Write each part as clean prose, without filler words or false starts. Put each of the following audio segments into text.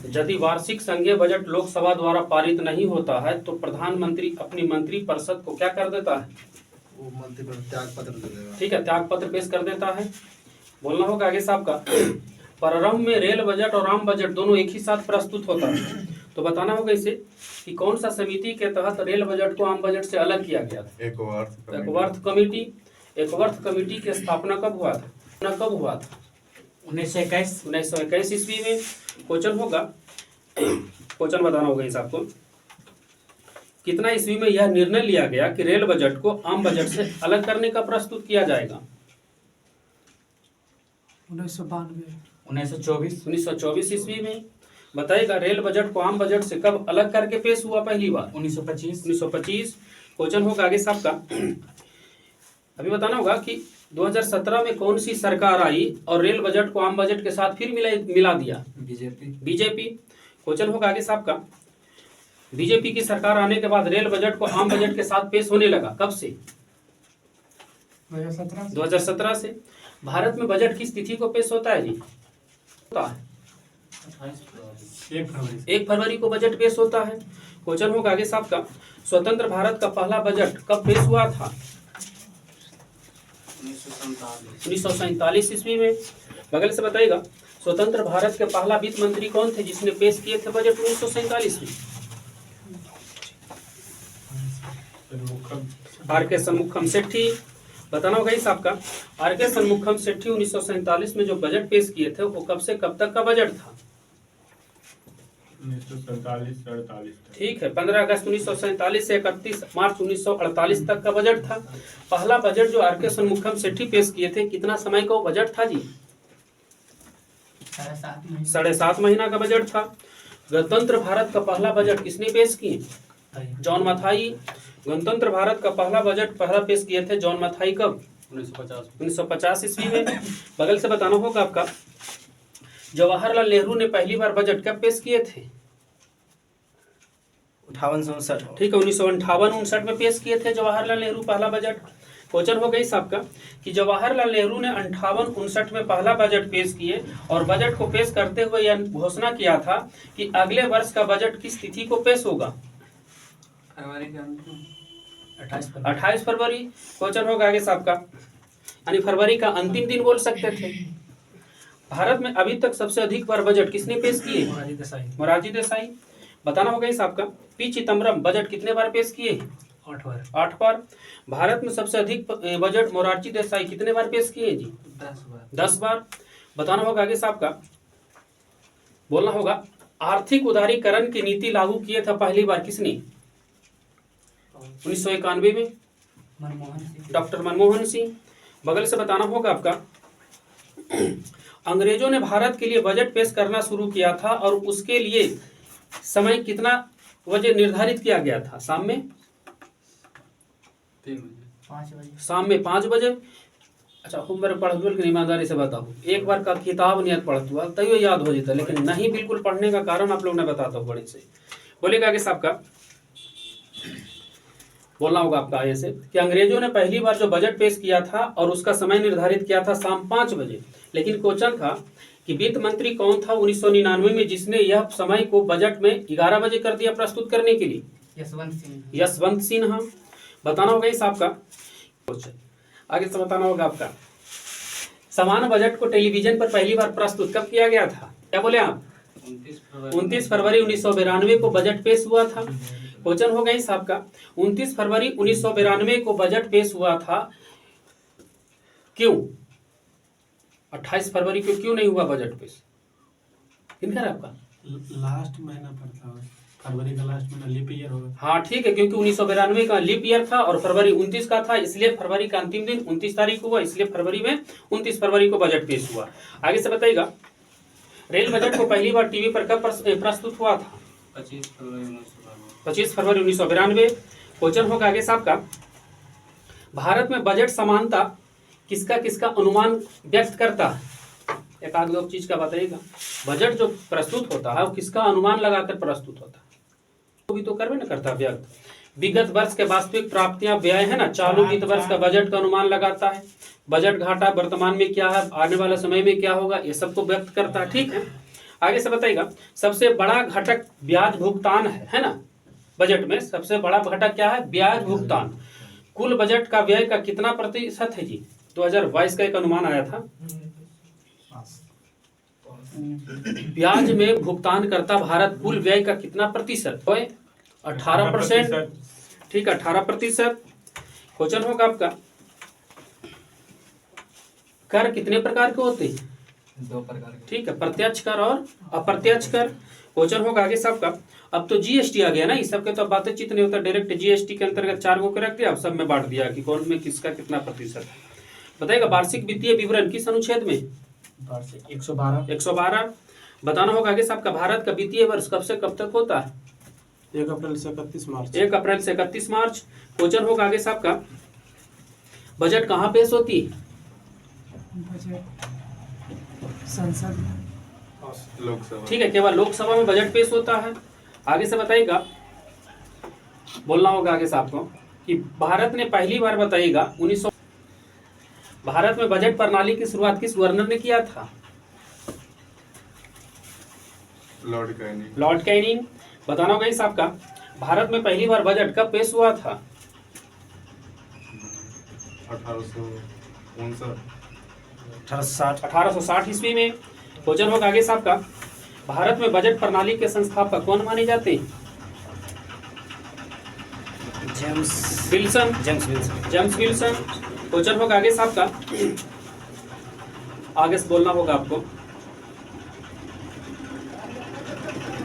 यदि वार्षिक संघीय बजट लोकसभा द्वारा पारित नहीं होता है तो प्रधानमंत्री अपनी मंत्रिपरिषद को क्या कर देता है? वो मंत्रिपरिषद त्याग पत्र दे देगा। ठीक है, त्याग पत्र पेश कर देता है। बोलना होगा आगे साहब का। प्रारंभ में रेल बजट और आम बजट दोनों एक ही साथ प्रस्तुत होता है, तो बताना होगा इसे कि कौन सा समिति के तहत रेल बजट को आम बजट से अलग किया गया था? एकवर्थ कमेटी। एकवर्थ कमेटी की स्थापना कब हुआ था? 1921 ईस्वी में। क्वेश्चन होगा, क्वेश्चन बताना होगा इस आपको, कितना ईस्वी में यह निर्णय लिया गया कि रेल बजट को आम बजट से अलग करने का प्रस्तुत किया जाएगा? 1924 ईस्वी में। बताइएगा रेल बजट को आम बजट से कब अलग करके पेश हुआ पहली बार? 1925। क्वेश्चन होगा आगे साहब का, अभी बताना होगा कि 2017 में कौन सी सरकार आई और रेल बजट को आम बजट के साथ फिर मिला दिया? बीजेपी। क्वेश्चन होगा आगे साहब का, बीजेपी की सरकार आने के बाद रेल बजट को आम बजट के साथ पेश होने लगा, कब से? 2017 से। भारत में बजट किस तिथि को पेश होता है जी? होता है 1 फरवरी को बजट पेश होता है। क्वेश्चन होगा आगे साहब का, स्वतंत्र भारत का पहला बजट कब पेश हुआ था? 1947 ईस्वी में। बगल से बताइएगा स्वतंत्र भारत के पहला वित्त मंत्री कौन थे जिसने पेश किए थे बजट 1947 में? आर.के. शनमुखम सेठी। बताना होगा इस आपका, आर.के. शनमुखम सेठी 1947 में जो बजट पेश किए थे वो कब से कब तक का बजट था? 1947-48। ठीक है, 15 अगस्त 1947 से 31 मार्च 1948 तक का बजट था। पहला बजट जो आर.के. शनमुखम सेठी पेश किए थे, कितना समय का बजट था जी? 7.5 महीना का बजट था। गणतंत्र भारत का पहला बजट किसने पेश किए? जॉन मथाई। गणतंत्र भारत का पहला बजट पहला पेश किए थे जॉन मथाई, कब? 1950 ईस्वी में। बगल से बताना होगा आपका, जवाहरलाल नेहरू ने पहली बार बजट कब पेश किए थे? 58-59। ठीक है, 1958-59 में पेश किए थे जवाहरलाल नेहरू पहला बजट। क्वेश्चन हो गई आपका कि जवाहरलाल नेहरू ने 58-59 में पहला बजट पेश किए और बजट को पेश करते हुए यह घोषणा किया था कि अगले वर्ष का बजट किस तिथि को पेश होगा? 28 फरवरी। क्वेश्चन होगा आगे साहब का, यानी फरवरी का अंतिम दिन बोल सकते थे। भारत में अभी तक सबसे अधिक बार बजट किसने पेश किए? मोरारजी देसाई। बताना होगा इस आपका, पी चिदम्बरम बजट कितने बार पेश किए? 8 बार। भारत में सबसे अधिक बजट मोरारजी देसाई कितने बार पेश किए जी? 10 बार। बताना होगा आगे साहब का, बोलना होगा आर्थिक उदारीकरण की नीति लागू किए था पहली बार किसने? 1991 में डॉक्टर मनमोहन सिंह। बगल से बताना होगा आपका, अंग्रेजों ने भारत के लिए बजट पेश करना शुरू किया था और उसके लिए समय कितना बजे निर्धारित किया गया था? शाम में 5 बजे। अच्छा, होमवर्क पढ़ के ईमानदारी से बताओ, एक बार का किताब नियत पढ़ हुआ तैयो याद हो जाता, लेकिन नहीं बिल्कुल पढ़ने का कारण आप लोग ने बताता हूँ बड़े से। बोलेगा आगे साहब का, बोलना होगा आपका आगे से कि अंग्रेजों ने पहली बार जो बजट पेश किया था और उसका समय निर्धारित किया था शाम 5 बजे, लेकिन क्वेश्चन था कि वित्त मंत्री कौन था 1999 में जिसने यह समय को बजट में 11 बजे कर दिया प्रस्तुत करने के लिए? यशवंत सिन्हा। बताना होगा इस आपका क्वेश्चन। आगे से बताना होगा आपका, समान बजट को टेलीविजन पर पहली बार प्रस्तुत कब किया गया था? क्या बोले आप? 29 फरवरी 1992 को बजट पेश हुआ था। क्वेश्चन हो गई साहब का, 29 फरवरी 1992 को बजट पेश हुआ था, क्यों? 28 फरवरी को क्यों नहीं हुआ बजट पेश? किनका है आपका? लास्ट महीना पड़ता है, फरवरी का लास्ट महीना लीप ईयर होगा। हाँ ठीक है, क्योंकि 1992 का लीप ईयर था और फरवरी 29 का था, इसलिए फरवरी का अंतिम दिन 29 तारीख हुआ, इसलिए फरवरी में 29 फरवरी को बजट पेश हुआ। आगे से बताइएगा, रेल बजट को पहली बार टीवी पर कब प्रस्तुत हुआ था? 25 फरवरी 1992। क्वेश्चन होगा आगे साहब का, भारत में बजट समानता किसका किसका अनुमान व्यक्त करता है? एक आध दो चीज का बताइएगा। बजट जो प्रस्तुत होता है वो किसका अनुमान लगाकर प्रस्तुत होता है? वो भी तो करवे ना करता व्यक्त। विगत वर्ष के वास्तविक प्राप्तियां व्यय है ना, चालू वित्त वर्ष का बजट का अनुमान लगाता है। बजट घाटा वर्तमान में क्या है, आने वाला समय में क्या होगा, ये सबको व्यक्त करता है। ठीक है, आगे से बताइएगा, सबसे बड़ा घटक ब्याज भुगतान है ना। बजट में सबसे बड़ा घटक क्या है? ब्याज भुगतान। कुल बजट का व्यय का कितना प्रतिशत है जी? 2022 का एक अनुमान आया था। ब्याज में भुगतान करता भारत कुल व्यय का कितना प्रतिशत? 18%। ठीक है, 18%। क्वेश्चन होगा आपका, कर कितने प्रकार के होते हैं? 2 प्रकार के। ठीक है, प्रत्यक्ष कर और अप्रत्यक्ष कर। क्वेश्चन होगा आगे सबका, अब तो जीएसटी आ गया ना, इस सब के तो बातचीत नहीं होता, डायरेक्ट जीएसटी के अंतर्गत 4 गो के रख दिया, अब सब में बांट दिया कि कौन में किसका कितना प्रतिशत है। बताइएगा, वार्षिक वित्तीय विवरण किस अनुच्छेद में? 112। बताना होगा आगे सबका, भारत का वित्तीय वर्ष कब से कब तक होता है? 1 अप्रैल से 31 मार्च। 1 अप्रैल से 31 मार्च। क्वेश्चन होगा आगे सबका, बजट कहाँ पेश होती है? संसद में। लोकसभा। ठीक है, केवल लोकसभा में बजट पेश होता है। आगे से बताइएगा, बोलना होगा आगे से आपको कि भारत ने पहली बार, बताइएगा 1900, भारत में बजट प्रणाली की शुरुआत किस गवर्नर ने किया था? Lord Canning. बताना होगा इस आपका, भारत में पहली बार बजट कब पेश हुआ था? 1860 ईस्वी में। क्वेश्चन होगा आगे साहब का, भारत में बजट प्रणाली के संस्थापक कौन माने जाते हैं? James Wilson. विल्सन। क्वेश्चन होगा आगे साहब का, आगे से बोलना होगा आपको,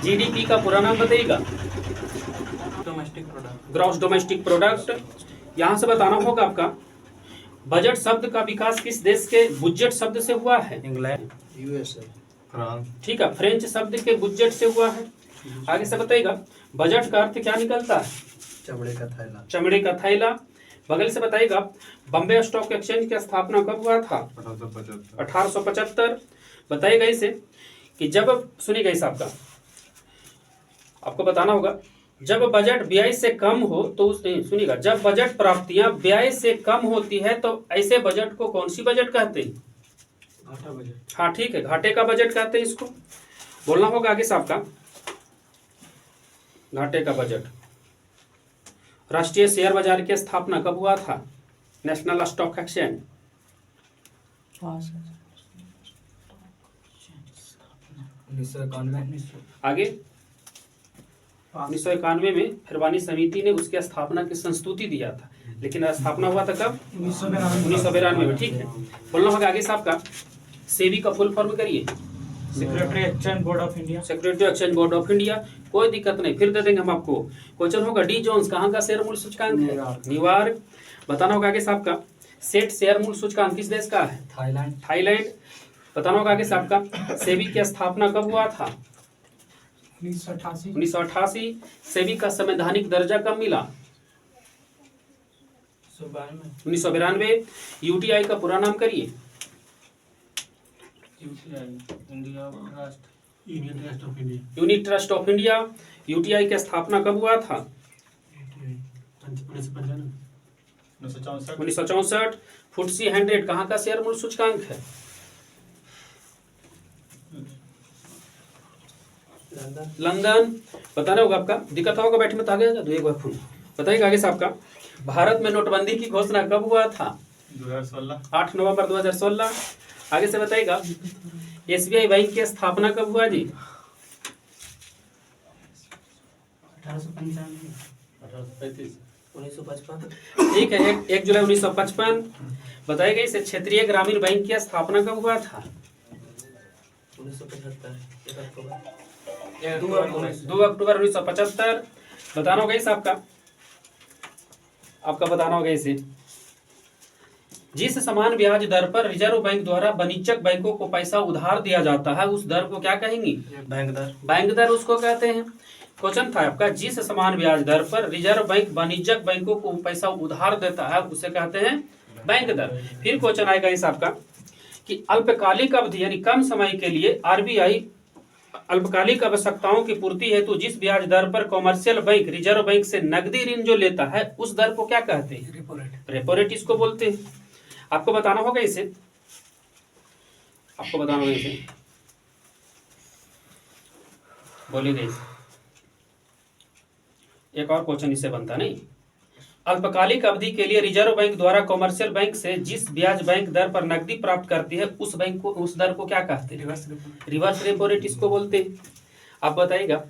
जीडीपी का पूरा नाम बताइएगा। Domestic product. Gross domestic product. यहां से बताना होगा आपका, बजट शब्द का विकास किस देश के बुजेट शब्द से हुआ है? इंग्लैंड। यूएसए। फ्रांस। ठीक है, फ्रेंच शब्द के बुजेट से हुआ है। आगे से बताइएगा, बजट का अर्थ क्या निकलता है? चमड़े का थैला। चमड़े का थैला। बगल से बताइएगा, बॉम्बे स्टॉक एक्सचेंज की स्थापना कब हुआ था? 1875। बताइएगा इसे कि जब, सुनिएगा इस आपका, आपको बताना होगा, जब बजट व्यय से कम हो तो उस, सुनिएगा, जब बजट प्राप्तियां व्यय से कम होती है तो ऐसे बजट को कौन सी बजट कहते हैं? घाटा बजट। हाँ ठीक है, घाटे का बजट कहते हैं इसको। बोलना होगा आगे साहब का, घाटे का बजट। राष्ट्रीय शेयर बाजार की स्थापना कब हुआ था? National stock exchange. 1991। आगे 1991 में फिरवानी समिति ने उसकी स्थापना की संस्तुति दिया था, लेकिन स्थापना हुआ था कब? 1992 में। ठीक है, बोलना होगा आगे साहब का, सेबी का फुल फॉर्म करिए। Secretary exchange board of India. Secretary exchange board of India. कोई दिक्कत नहीं, फिर दे देंगे हम आपको। क्वेश्चन होगा, डी जोन्स कहाँ का शेयर मूल्य सूचकांक है? न्यूयॉर्क। बताना होगा आगे साहब का, सेट शेयर मूल्य सूचकांक किस देश का है? थाईलैंड। बताना होगा आगे साहब का, सेबी की स्थापना कब हुआ था? 1988। सेबी का संवैधानिक दर्जा कब मिला? 1992। यूटीआई का पूरा नाम करिए। Union trust of India. Unit trust of India. UTI की स्थापना कब हुआ था? 1964। फुटसी 100 कहाँ का शेयर मूल्य सूचकांक है? लंदन। बताना होगा आपका, दिक्कत होगा बैठे में तो आगे दो एक बार फोन बताइएगा आगे साहब का, भारत में नोटबंदी की घोषणा कब हुआ था? 2016। 8 नवंबर 2016। आगे से बताइएगा, एसबीआई बैंक की स्थापना कब हुआ जी? 1955। ठीक है, 1 जुलाई 1955। बताइएगा इसे, क्षेत्रीय ग्रामीण बैंक की स्थापना कब हुआ था? 2 अक्टूबर 1975। बताना होगा इस आपका बताना होगा इसे, जिस समान ब्याज दर पर रिजर्व बैंक द्वारा वाणिज्यिक बैंकों को पैसा उधार दिया जाता है उस दर को क्या कहेंगे? बैंक दर उसको कहते हैं। क्वेश्चन था आपका, जिस समान ब्याज दर पर रिजर्व बैंक वाणिज्यिक बैंकों को पैसा उधार देता है उसे कहते हैं बैंक दर। फिर क्वेश्चन आएगा इस आपका कि अल्पकालिक अवधि यानी कम समय के लिए आरबीआई अल्पकालिक आवश्यकताओं की पूर्ति हेतु जिस ब्याज दर पर कॉमर्शियल बैंक रिजर्व बैंक से नकदी ऋण जो लेता है उस दर को क्या कहते हैं? रेपो रेट इसको बोलते हैं। आपको बताना होगा इसे, बोली गई। एक और क्वेश्चन इससे बनता नहीं। अल्पकालिक अवधि के लिए रिजर्व बैंक द्वारा कॉमर्शियल बैंक से जिस ब्याज बैंक दर पर नकदी प्राप्त करती है उस बैंक को, उस दर को क्या कहते हैं? रिवर्स रेपो रेट इसको बोलते हैं। आप बताइएगा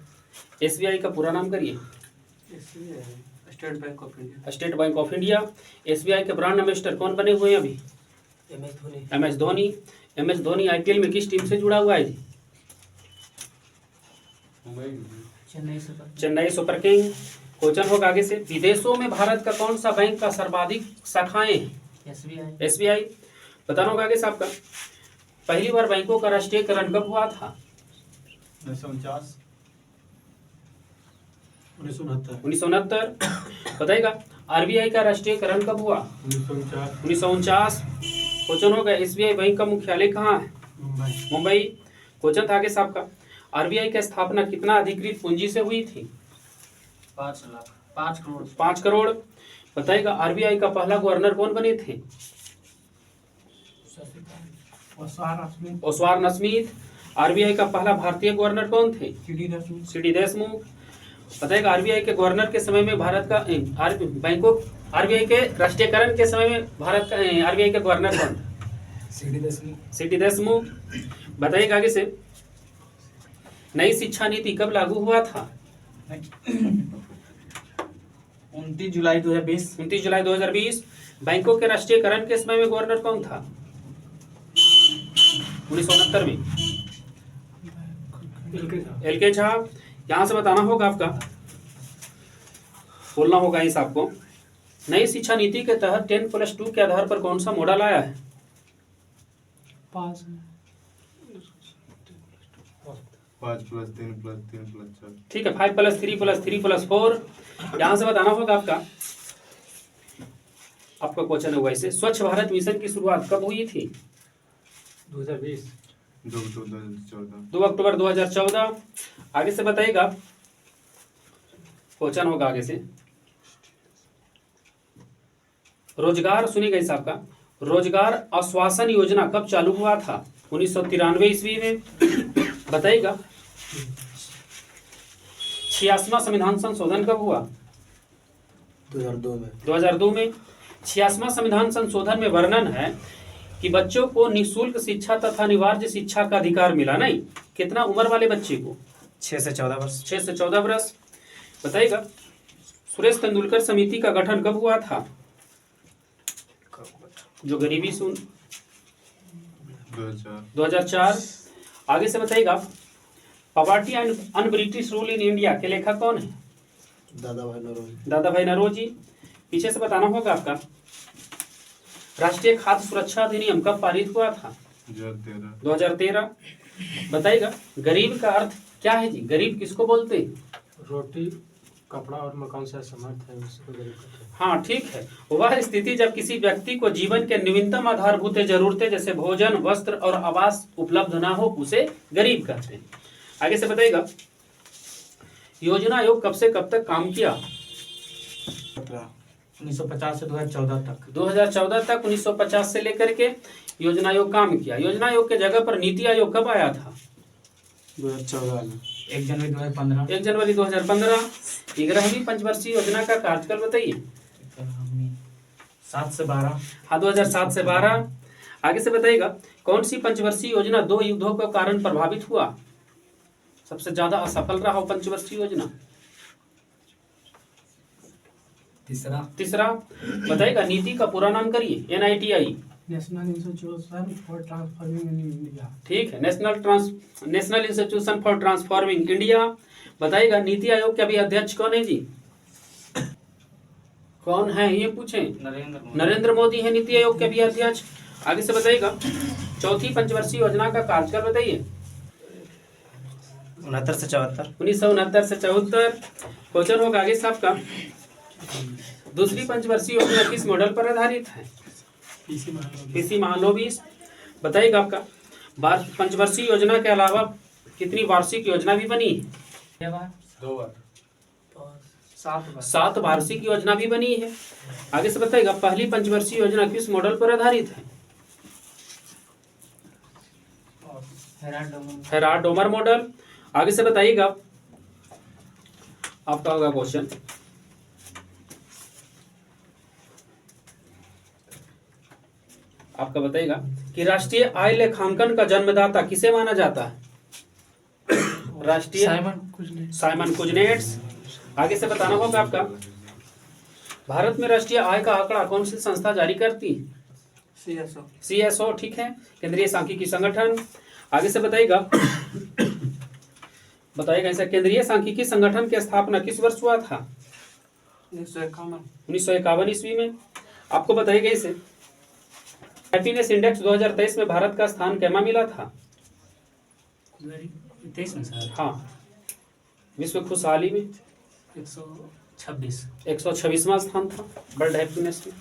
एसबीआई का पूरा नाम करिए। State bank of India. State bank of India. SBI के ब्रांड एम्बेसडर कौन बने हुए हैं अभी? M S Dhoni. M S Dhoni IPL में किस टीम से जुड़ा हुआ है जी? Chennai super king. क्वेश्चन होगा आगे से, विदेशों में भारत का कौन सा बैंक का सर्वाधिक शाखाएं हैं? एसबीआई। बताना होगा आगे से आपका, पहली बार बैंकों का राष्ट्रीयकरण कब हुआ था? 1949। 1969। बताइएगा आरबीआई का राष्ट्रीयकरण कब हुआ? 1949। क्वेश्चन होगा एसबीआई बैंक का मुख्यालय कहाँ है? मुंबई। क्वेश्चन था आगे से आपका, आरबीआई की स्थापना कितना अधिकृत पूंजी से हुई थी? 5 करोड़। बताइएगा आरबीआई का पहला गवर्नर कौन बने थे? ओसवार स्मिथ। आरबीआई का पहला भारतीय गवर्नर कौन थे? सीडी देशमुख। बताइएगा आरबीआई के गवर्नर के समय में भारत का बैंकों आरबीआई के राष्ट्रीयकरण के समय में भारत का आरबीआई के गवर्नर कौन? सीडी देशमुख। बताइएगा आगे से, नई शिक्षा नीति कब लागू हुआ था? 29 जुलाई 2020। 29 जुलाई 2020। बैंकों के राष्ट्रीयकरण के समय में गवर्नर कौन था? 1969 में एलके झा। यहां से बताना होगा आपका, बोलना होगा इस आपको, नई शिक्षा नीति के तहत 10+2 के आधार पर कौन सा मॉडल आया है? 5 + 3 + 3 + 4। ठीक है, 5+3+3+4। यहां से बताना होगा आपका क्वेश्चन है वैसे, स्वच्छ भारत मिशन की शुरुआत कब हुई थी? 2020। 2 अक्टूबर 2014। आगे से बताइएगा, क्वेश्चन होगा आगे से, रोजगार सुनिएगा इस आपका, रोजगार आश्वासन योजना कब चालू हुआ था? 1993 ईस्वी में। बताइएगा 86वां संविधान संशोधन कब हुआ? 2002 में। 86वां संविधान संशोधन में वर्णन है कि बच्चों को निःशुल्क शिक्षा तथा अनिवार्य शिक्षा का अधिकार मिला। नहीं, कितना उम्र वाले बच्चे को? 6 से 14 वर्ष। 6 से 14 वर्ष। बताइएगा सुरेश तेंदुलकर समिति का गठन कब हुआ था? जो गरीबी सुन 2004। आगे से बताइएगा, poverty and un British rule in India के लेखक कौन है? दादा भाई नौरोजी। पीछे से बताना होगा आपका, राष्ट्रीय खाद्य सुरक्षा अधिनियम कब पारित हुआ था? 2013। बताइएगा गरीब का अर्थ क्या है जी? गरीब किसको बोलते हैं? रोटी, कपड़ा और मकान से असमर्थ है उसको गरीब कहते हैं। हाँ ठीक है, वह स्थिति जब किसी व्यक्ति को जीवन के न्यूनतम आधारभूत जरूरतें जैसे भोजन, वस्त्र और आवास उपलब्ध ना हो उसे गरीब कहते हैं। आगे से बताइएगा, योजना आयोग कब से कब तक काम किया? 1950 से 2014 तक। 2014 तक। 1950 से लेकर के योजना आयोग काम किया। योजना आयोग के जगह पर नीति आयोग कब आया था? 2014 में। 1 जनवरी 2015। 1 जनवरी 2015। 11वीं पंचवर्षीय योजना का कार्यकाल बताइए। 7 से 12। हाँ, 2007 से 12। आगे से बताइएगा, कौन सी पंचवर्षीय योजना 2 युद्धों के कारण प्रभावित हुआ? सबसे ज्यादा असफल रहा हो पंचवर्षीय योजना? तीसरा। बताइएगा नीति का पूरा नाम करिए। NITI। National institution for transforming India. ठीक है, national institution for transforming India. बताइएगा नीति आयोग के अभी अध्यक्ष कौन है जी? कौन है ये पूछें? नरेंद्र मोदी है नीति आयोग के अभी अध्यक्ष। आगे से बताइएगा, चौथी पंचवर्षीय योजना का कार्यकाल बताइए। 69 से 74। 1969 से 74। क्वेश्चन होगा आगे से आपका, दूसरी पंचवर्षीय योजना किस मॉडल पर आधारित है? पीसी महालोबिस। बताइएगा आपका, पंचवर्षीय योजना के अलावा कितनी वार्षिक योजना भी बनी है? 2 बार। 7 वार्षिक योजना भी बनी है। आगे से बताइएगा, पहली पंचवर्षीय योजना किस मॉडल पर आधारित है? Herald Domar model. आगे से बताइएगा, आपका होगा क्वेश्चन, आपका बताएगा कि राष्ट्रीय आय लेखांकन का जन्मदाता किसे माना जाता है? राष्ट्रीय साइमन कुजनेट्स। आगे से बताना होगा आपका, भारत में राष्ट्रीय आय का आंकड़ा कौन सी संस्था जारी करती है? CSO, ठीक है, केंद्रीय सांख्यिकी संगठन। आगे से बताइएगा ऐसा केंद्रीय सांख्यिकी संगठन की स्थापना किस वर्ष हुआ था? 1951 ईस्वी में। आपको बताइएगा इसे हैप्पीनेस इंडेक्स 2023 में भारत का स्थान कैमा मिला था? 2023 में सर हाँ, विश्व खुशहाली में 126 126वां स्थान था वर्ल्ड हैप्पीनेस में।